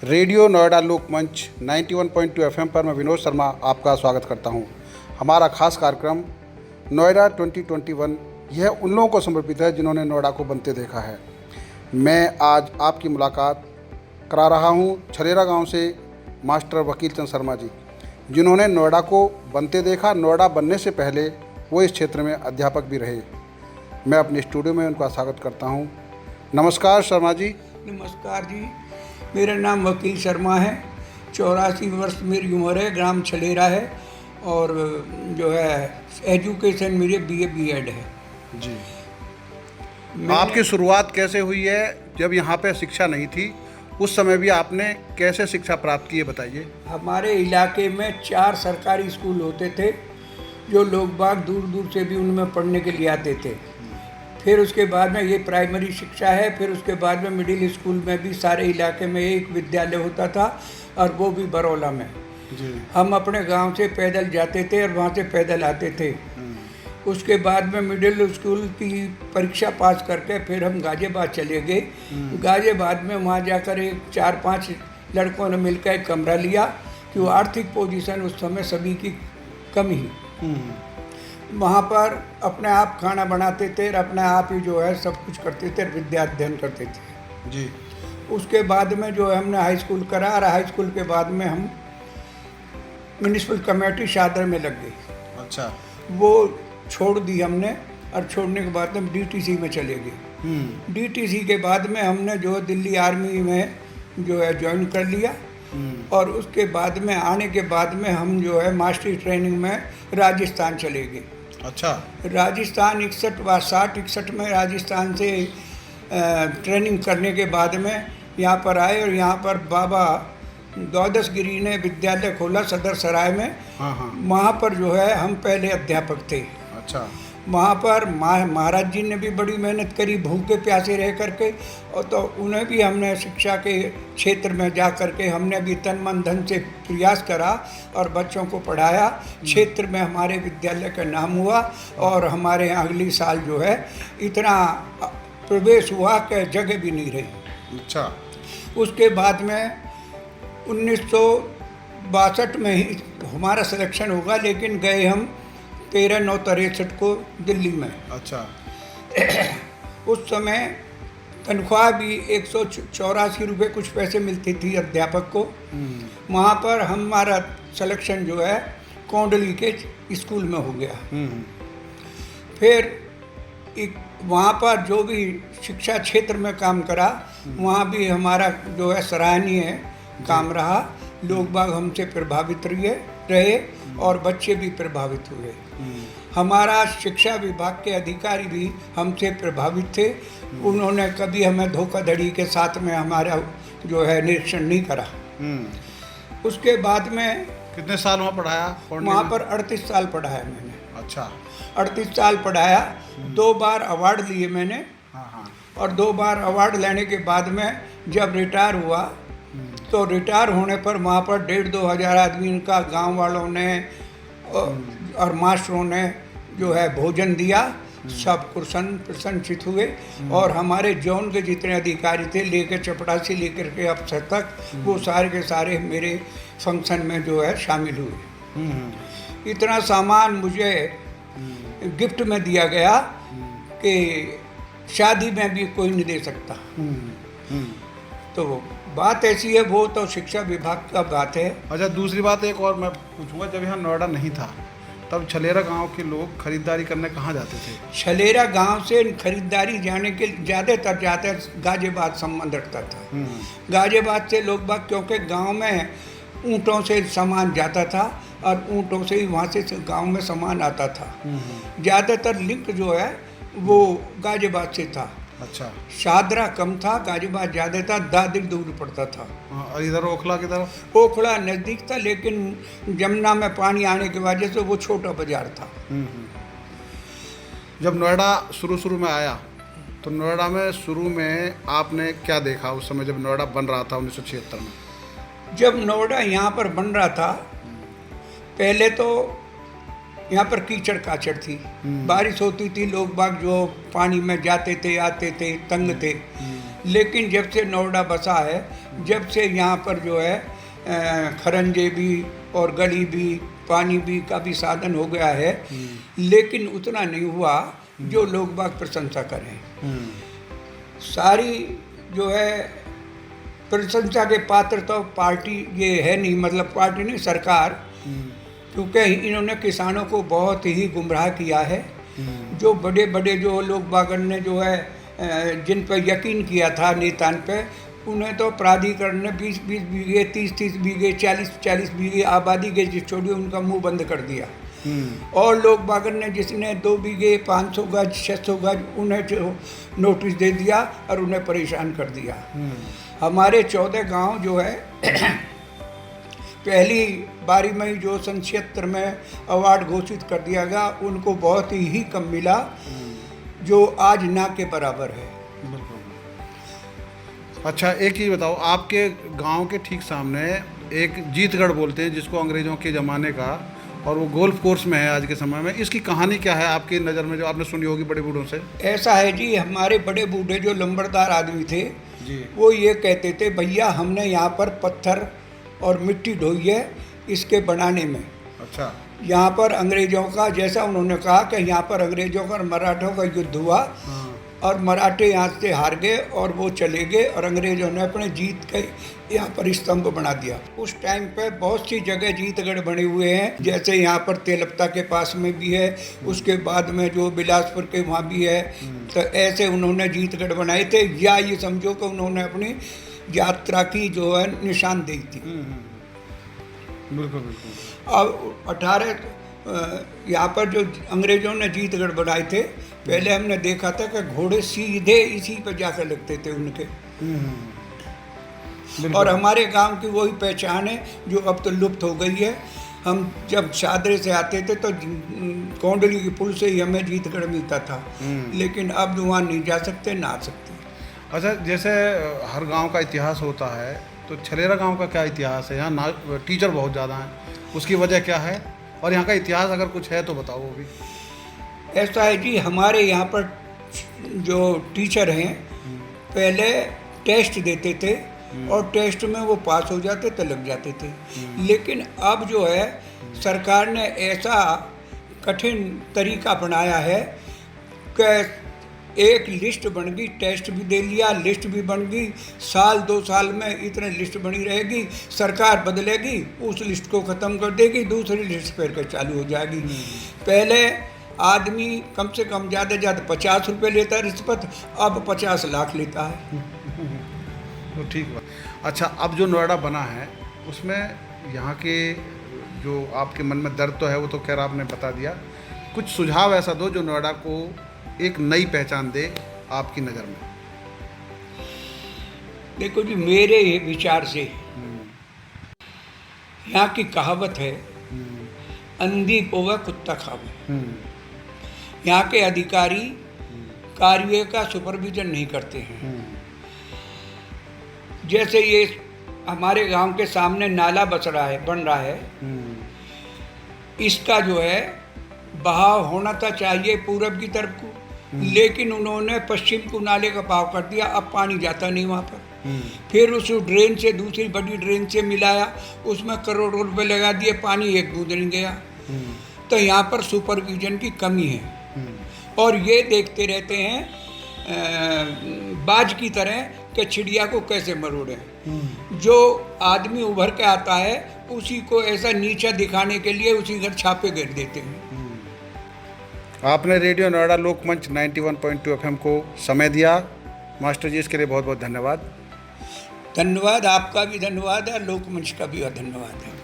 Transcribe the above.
Radio Noida लोकमंच 91.2 FM पर मैं विनोद शर्मा आपका स्वागत करता हूं। हमारा खास कार्यक्रम नोएडा 2021 यह उन लोगों को समर्पित है जिन्होंने नोएडा को बनते देखा है। मैं आज आपकी मुलाकात करा रहा हूं छलेरा गांव से मास्टर वकील चंद शर्मा जी, जिन्होंने नोएडा को बनते देखा। नोएडा बनने से पहले वो इस क्षेत्र में अध्यापक भी रहे। मैं अपने स्टूडियो में उनका स्वागत करता हूं। नमस्कार शर्मा जी। नमस्कार जी, मेरा नाम वकील शर्मा है। 84 वर्ष मेरी उम्र है। ग्राम छलेरा है और जो है एजुकेशन मेरे बीए बीएड है जी। आपकी शुरुआत कैसे हुई है? जब यहाँ पे शिक्षा नहीं थी उस समय भी आपने कैसे शिक्षा प्राप्त की है, बताइए। हमारे इलाके में 4 सरकारी स्कूल होते थे जो लोग बाग दूर दूर से भी उनमें पढ़ने के लिए आते थे। फिर उसके बाद में ये प्राइमरी शिक्षा है। फिर उसके बाद में मिडिल स्कूल में भी सारे इलाके में एक विद्यालय होता था और वो भी बरौला में जी। हम अपने गांव से पैदल जाते थे और वहाँ से पैदल आते थे। उसके बाद में मिडिल स्कूल की परीक्षा पास करके फिर हम गाजियाबाद चले गए। गाजियाबाद में वहाँ जाकर एक 4-5 लड़कों ने मिलकर एक कमरा लिया कि वो आर्थिक पोजीशन उस समय सभी की कम ही। वहाँ पर अपने आप खाना बनाते थे और अपने आप ही जो है सब कुछ करते थे, विद्या अध्ययन करते थे जी। उसके बाद में जो है हमने हाई स्कूल करा और हाई स्कूल के बाद में हम म्यूनिसिपल कमेटी शादर में लग गए। अच्छा। वो छोड़ दी हमने और छोड़ने के बाद हम डीटीसी में चले गए। डीटीसी के बाद में हमने जो है दिल्ली आर्मी में जो है ज्वाइन कर लिया और उसके बाद में आने के बाद में हम जो है मास्टरी ट्रेनिंग में राजस्थान चले गए। अच्छा। राजस्थान 61 में राजस्थान से ट्रेनिंग करने के बाद में यहाँ पर आए और यहाँ पर बाबा द्वादश गिरी ने विद्यालय खोला सदर सराय में। वहाँ पर जो है हम पहले अध्यापक थे। अच्छा। वहाँ पर महाराज जी ने भी बड़ी मेहनत करी भूखे प्यासे रह करके, और तो उन्हें भी हमने शिक्षा के क्षेत्र में जा करके हमने भी तन मन धन से प्रयास करा और बच्चों को पढ़ाया। क्षेत्र में हमारे विद्यालय का नाम हुआ और हमारे यहाँ अगली साल जो है इतना प्रवेश हुआ कि जगह भी नहीं रही। अच्छा। उसके बाद में 1962 में ही हमारा सिलेक्शन होगा, लेकिन गए हम 13/9/63 को दिल्ली में। अच्छा। उस समय तनख्वाह भी 184 रुपये कुछ पैसे मिलती थी अध्यापक को। वहाँ पर हमारा सिलेक्शन जो है कोंडली के स्कूल में हो गया। फिर वहाँ पर जो भी शिक्षा क्षेत्र में काम करा वहाँ भी हमारा जो है सराहनीय काम रहा। लोग बाग हमसे प्रभावित रहे और बच्चे भी प्रभावित हुए। हमारा शिक्षा विभाग के अधिकारी भी हमसे प्रभावित थे। उन्होंने कभी हमें धोखाधड़ी के साथ में हमारा जो है निरीक्षण नहीं करा। उसके बाद में कितने साल वहाँ पढ़ाया? वहाँ पर 38 साल पढ़ाया मैंने। अच्छा। 38 साल पढ़ाया। 2 बार अवार्ड लिए मैंने। और 2 बार अवार्ड लेने के बाद में जब रिटायर हुआ तो रिटायर होने पर वहाँ पर 1,500-2 हज़ार आदमी का गांव वालों ने और मास्टरों ने जो है भोजन दिया। सब प्रसन्नचित हुए और हमारे जोन के जितने अधिकारी थे लेकर चपरासी लेकर के अफसर तक वो सारे के सारे मेरे फंक्शन में जो है शामिल हुए। इतना सामान मुझे गिफ्ट में दिया गया कि शादी में भी कोई नहीं दे सकता। तो बात ऐसी है, वो तो शिक्षा विभाग का बात है। अच्छा, दूसरी बात एक और मैं पूछूंगा, जब यहाँ नोएडा नहीं था तब छलेरा गांव के लोग खरीदारी करने कहाँ जाते थे? छलेरा गांव से खरीदारी जाने के ज़्यादातर जाते गाजियाबाद संबंध रखता था। गाजियाबाद से लोग बाग, क्योंकि गांव में ऊँटों से सामान जाता था और ऊँटों से ही वहाँ से गांव में सामान आता था। ज़्यादातर लिंक जो है वो गाजियाबाद से था। अच्छा। शादरा कम था, गाजियाबाद ज़्यादा था, दादर दूर पड़ता था। और इधर ओखला की तरफ? ओखला नज़दीक था, लेकिन जमुना में पानी आने की वजह से वो छोटा बाजार था। जब नोएडा शुरू में आया तो नोएडा में शुरू में आपने क्या देखा उस समय जब नोएडा बन रहा था 1976 में? जब नोएडा यहाँ पर बन रहा था पहले तो यहाँ पर कीचड़ काचड़ थी। बारिश होती थी, लोग बाग जो पानी में जाते थे आते थे, तंग थे। लेकिन जब से नोएडा बसा है, जब से यहाँ पर जो है खरंजे भी और गली भी, पानी भी का भी साधन हो गया है, लेकिन उतना नहीं हुआ जो लोग बाग प्रशंसा करें। सारी जो है प्रशंसा के पात्र तो पार्टी ये है नहीं, मतलब पार्टी नहीं, सरकार, क्योंकि इन्होंने किसानों को बहुत ही गुमराह किया है। जो बड़े बड़े जो लोग बागन ने जो है जिन पर यकीन किया था नेतान पे, उन्हें तो प्राधिकरण ने 20-20 बीघे, 30-30 बीघे, 40-40 बीघे आबादी के छोड़ी उनका मुंह बंद कर दिया। और लोग बागन ने जिसने 2 बीघे, 500 गज, 600 गज, उन्हें जो नोटिस दे दिया और उन्हें परेशान कर दिया। हमारे 14 गांव जो है पहली बारी में ही जो सन 76 में अवार्ड घोषित कर दिया गया, उनको बहुत ही कम मिला, जो आज ना के बराबर है। अच्छा, एक चीज़ बताओ, आपके गांव के ठीक सामने एक जीतगढ़ बोलते हैं जिसको अंग्रेज़ों के ज़माने का, और वो गोल्फ कोर्स में है आज के समय में, इसकी कहानी क्या है आपकी नज़र में जो आपने सुनी होगी बड़े बूढ़ों से? ऐसा है जी, हमारे बड़े बूढ़े जो लंबरदार आदमी थे जी, वो ये कहते थे, भैया हमने यहाँ पर पत्थर और मिट्टी ढोई है इसके बनाने में। अच्छा, यहाँ पर अंग्रेज़ों का, जैसा उन्होंने कहा कि यहाँ पर अंग्रेज़ों का और मराठों का युद्ध हुआ, हाँ, और मराठे यहाँ से हार गए और वो चले गए, और अंग्रेज़ों ने अपने जीत के यहाँ पर स्तंभ बना दिया। उस टाइम पे बहुत सी जगह जीतगढ़ बने हुए हैं, जैसे यहाँ पर तेलपता के पास में भी है, उसके बाद में जो बिलासपुर के वहाँ भी है। तो ऐसे उन्होंने जीतगढ़ बनाए थे, या ये समझो कि उन्होंने अपनी यात्रा की जो है निशानदेही थी। बिल्कुल बिल्कुल। अब 18 यहाँ पर जो अंग्रेज़ों ने जीतगढ़ बनाए थे, पहले हमने देखा था कि घोड़े सीधे इसी पर जाकर लगते थे उनके। और हमारे गांव की वही पहचान है जो अब तो लुप्त हो गई है। हम जब शादरे से आते थे तो कोंडली की पुल से ही हमें जीतगढ़ मिलता था, लेकिन अब वहाँ नहीं जा सकते, ना आ सकते। अच्छा, जैसे हर गांव का इतिहास होता है, तो छलेरा गांव का क्या इतिहास है? यहाँ ना टीचर बहुत ज़्यादा हैं, उसकी वजह क्या है? और यहाँ का इतिहास अगर कुछ है तो बताओ वो भी। ऐसा है जी, हमारे यहाँ पर जो टीचर हैं पहले टेस्ट देते थे, और टेस्ट में वो पास हो जाते तो लग जाते थे। लेकिन अब जो है सरकार ने ऐसा कठिन तरीका बनाया है कि एक लिस्ट बन गई, टेस्ट भी दे लिया, लिस्ट भी बन गई, साल 2 साल में इतने लिस्ट बनी रहेगी, सरकार बदलेगी, उस लिस्ट को ख़त्म कर देगी, दूसरी लिस्ट फिर कर चालू हो जाएगी। पहले आदमी कम से कम ज़्यादा से ज़्यादा 50 रुपये लेता है रिश्वत, अब 50 लाख लेता है। तो ठीक बात। अच्छा, अब जो नोएडा बना है उसमें यहाँ के जो आपके मन में दर्द तो है वो तो खैर आपने बता दिया, कुछ सुझाव ऐसा दो जो नोएडा को एक नई पहचान दे आपकी नज़र में। देखो जी, मेरे विचार से यहाँ की कहावत है, अंधी पोवा कुत्ता खावे। यहाँ के अधिकारी कार्य का सुपरविजन नहीं करते हैं। जैसे ये हमारे गांव के सामने नाला बन रहा है, इसका जो है बहाव होना था चाहिए पूरब की तरफ को, लेकिन उन्होंने पश्चिम को नाले का बहाव कर दिया, अब पानी जाता नहीं वहाँ पर। फिर उस ड्रेन से दूसरी बड़ी ड्रेन से मिलाया, उसमें करोड़ों रुपए लगा दिए, पानी एक बूंद नहीं गया। तो यहाँ पर सुपरविजन की कमी है, और ये देखते रहते हैं बाज की तरह कि चिड़िया को कैसे मरोड़ें। जो आदमी उभर के आता है उसी को ऐसा नीचा दिखाने के लिए उसी घर छापे गिर देते हैं। आपने रेडियो नोएडा लोकमंच 91.2 FM को समय दिया मास्टर जी, इसके लिए बहुत बहुत धन्यवाद। धन्यवाद, आपका भी धन्यवाद है, लोकमंच का भी धन्यवाद है।